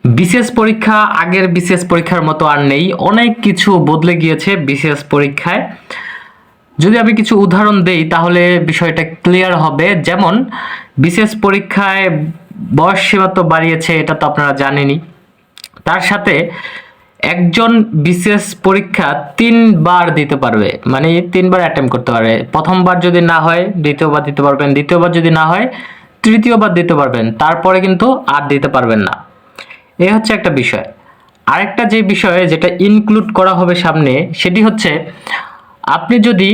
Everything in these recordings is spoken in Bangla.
বিসিএস পরীক্ষা আগের বিসিএস পরীক্ষার মতো আর নেই, অনেক কিছু বদলে গিয়েছে বিসিএস পরীক্ষায়। যদি আমি কিছু উদাহরণ দেই তাহলে বিষয়টা ক্লিয়ার হবে। যেমন বিসিএস পরীক্ষায় বয়স সীমা তো বাড়িয়েছে, এটা তো আপনারা জানেনই। তার সাথে একজন বিসিএস পরীক্ষা 3 বার দিতে পারবে, মানে 3 বার অ্যাটেম্প করতে পারবে। প্রথমবার যদি না হয় দ্বিতীয়বার দিতে পারবেন, দ্বিতীয়বার যদি না হয় তৃতীয়বার দিতে পারবেন, তারপরে কিন্তু আর দিতে পারবেন না। এ হচ্ছে একটা বিষয়। আরেকটা যে বিষয় যেটা ইনক্লুড করা হবে সামনে, সেটি হচ্ছে আপনি যদি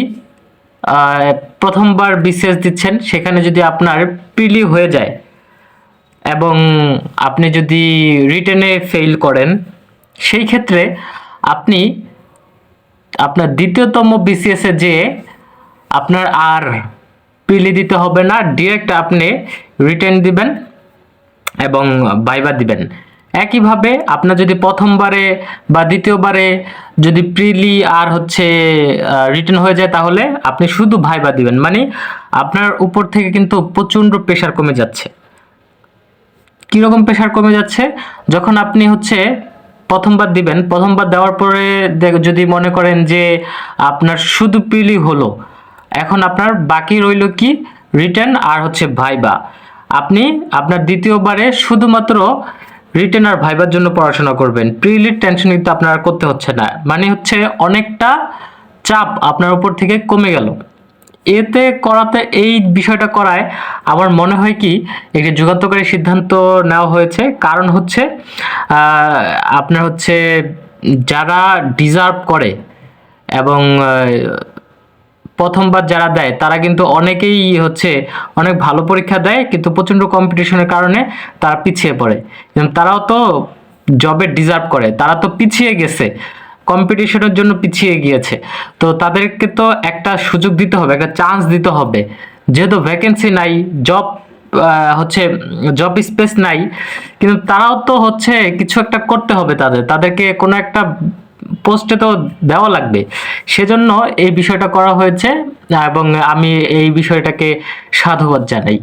প্রথমবার বিসিএস দিচ্ছেন, সেখানে যদি আপনার প্রিলি হয়ে যায় এবং আপনি যদি রিটেনে ফেল করেন, সেই ক্ষেত্রে আপনি আপনার দ্বিতীয়তম বিসিএস এ যেয়ে আপনার আর প্রিলি দিতে হবে না, ডিরেক্ট আপনি রিটেন দিবেন এবং ভাইবা দিবেন। একইভাবে আপনার যদি প্রথমবারে বা দ্বিতীয়বারে যদি প্রিলি আর হচ্ছে রিটেন হয়ে যায়, তাহলে আপনি শুধু ভাইবা দিবেন। মানে আপনার উপর থেকে কিন্তু প্রচন্ড প্রেশার কমে যাচ্ছে। কিরকম প্রেশার কমে যাচ্ছে? যখন আপনি হচ্ছে প্রথমবার দিবেন, প্রথমবার দেওয়ার পরে যদি মনে করেন যে আপনার শুধু প্রিলি হলো, এখন আপনার বাকি রইল কি রিটেন আর হচ্ছে ভাইবা। আপনি আপনার দ্বিতীয়বারে শুধুমাত্র রিটেন আর ভাইবার জন্য পড়াশোনা করবেন, প্রিলির টেনশন কিন্তু আপনার করতে হচ্ছে না। মানে হচ্ছে অনেকটা চাপ আপনার উপর থেকে কমে গেল। এতে করাতে, এই বিষয়টা করায় আমার মনে হয় কি একটি যুগান্তকারী সিদ্ধান্ত নেওয়া হয়েছে। কারণ হচ্ছে আপনার হচ্ছে যারা ডিজার্ভ করে এবং প্রথমবার যারা দেয় তারা কিন্তু অনেকেই হচ্ছে অনেক ভালো পরীক্ষা দেয়, কিন্তু প্রচন্ড কম্পিটিশনের কারণে তারা পিছিয়ে পড়ে। কিন্তু তারাও তো জবে ডিজার্ভ করে, তারা তো পিছিয়ে গেছে, কম্পিটিশনের জন্য পিছিয়ে গিয়েছে। তো তাদেরকে তো একটা সুযোগ দিতে হবে, একটা চান্স দিতে হবে। যেহেতু ভ্যাকেন্সি নাই, জব হচ্ছে জব স্পেস নাই, কিন্তু তারাও তো হচ্ছে কিছু একটা করতে হবে, তাদেরকে কোনো একটা পোস্টে তো দেওয়া লাগবে। সেজন্য এই বিষয়টা করা হয়েছে এবং আমি এই বিষয়টাকে সাধুবাদ জানাই।